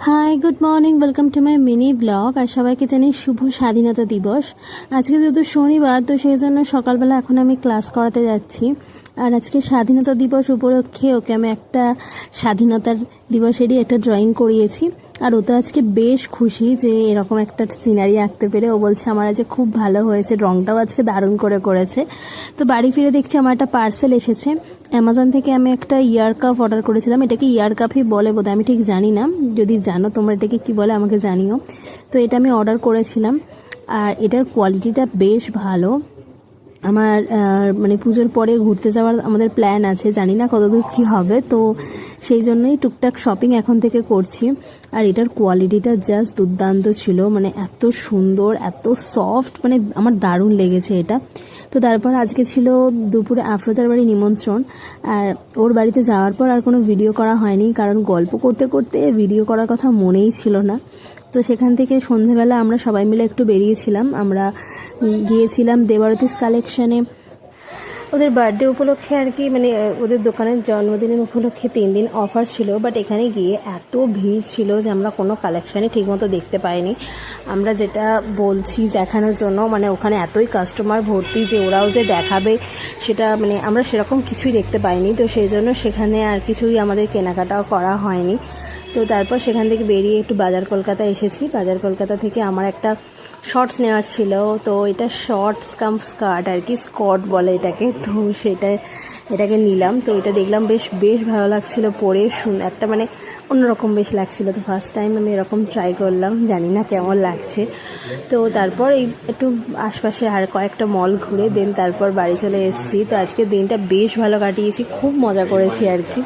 High, good morning, welcome to my mini blog. আর সবাইকে জানি শুভ স্বাধীনতা দিবস। আজকে যেহেতু শনিবার, তো সেই জন্য সকালবেলা এখন আমি ক্লাস করাতে যাচ্ছি। আর আজকে স্বাধীনতা দিবস উপলক্ষে ওকে আমি একটা স্বাধীনতার দিবসেরই একটা ড্রয়িং করিয়েছি। আর ও তো আজকে বেশ খুশি যে এরকম একটা সিনারি আঁকতে পেরে। ও বলছে আমার আজকে খুব ভালো হয়েছে, রঙটাও আজকে দারুণ করে করেছে। তো বাড়ি ফিরে দেখছি আমার একটা পার্সেল এসেছে অ্যামাজন থেকে। আমি একটা ইয়ার কাপ অর্ডার করেছিলাম। এটাকে ইয়ার কাপই বলে বোধহয়, আমি ঠিক জানি না। যদি জানো তোমরা এটাকে কি বলে আমাকে জানিও। তো এটা আমি অর্ডার করেছিলাম আর এটার কোয়ালিটিটা বেশ ভালো। আমার মানে পুজোর পরে ঘুরতে যাওয়ার আমাদের প্ল্যান আছে, জানি না কতদূর কী হবে। তো সেই জন্যই টুকটাক শপিং এখন থেকে করছি। আর এটার কোয়ালিটিটা জাস্ট দুর্দান্ত ছিল, মানে এত সুন্দর, এত সফট, মানে আমার দারুণ লেগেছে এটা। তো তারপর আজকে ছিল দুপুরে আফরোজার বাড়ি নিমন্ত্রণ। আর ওর বাড়িতে যাওয়ার পর আর কোনো ভিডিও করা হয়নি, কারণ গল্প করতে করতে ভিডিও করার কথা মনেই ছিল না। তো সেখান থেকে সন্ধেবেলা আমরা সবাই মিলে একটু বেরিয়েছিলাম। আমরা গিয়েছিলাম দেবারতিস কালেকশানে, ওদের বার্থডে উপলক্ষে আর কি, মানে ওদের দোকানের জন্মদিনের উপলক্ষে 3 দিন অফার ছিল। বাট এখানে গিয়ে এত ভিড় ছিল যে আমরা কোনো কালেকশানই ঠিকমতো দেখতে পাইনি। আমরা যেটা বলছি দেখানোর জন্য, মানে ওখানে এতই কাস্টমার ভর্তি যে ওরাও যে দেখাবে সেটা, মানে আমরা সেরকম কিছুই দেখতে পাইনি। তো সেই জন্য সেখানে আর কিছুই আমাদের কেনাকাটাও করা হয়নি। তো তারপর সেখান থেকে বেরিয়ে একটু বাজার কলকাতা এসেছি। বাজার কলকাতা থেকে আমার একটা শর্টস নেওয়ার ছিল। তো এটা শর্টস কাম স্কার্ট আর কি, স্কট বলে এটাকে। তো এটাকে নিলাম। তো এটা দেখলাম বেশ ভালো লাগছিল পরে, একটা মানে অন্যরকম বেশ লাগছিল। তো ফার্স্ট টাইম আমি এরকম ট্রাই করলাম, জানি না কেমন লাগছে। তো তারপর এই একটু আশপাশে আর কয়েকটা মল ঘুরে দেন তারপর বাড়ি চলে এসেছি। তো আজকে দিনটা বেশ ভালো কাটিয়েছি, খুব মজা করেছি আর কি।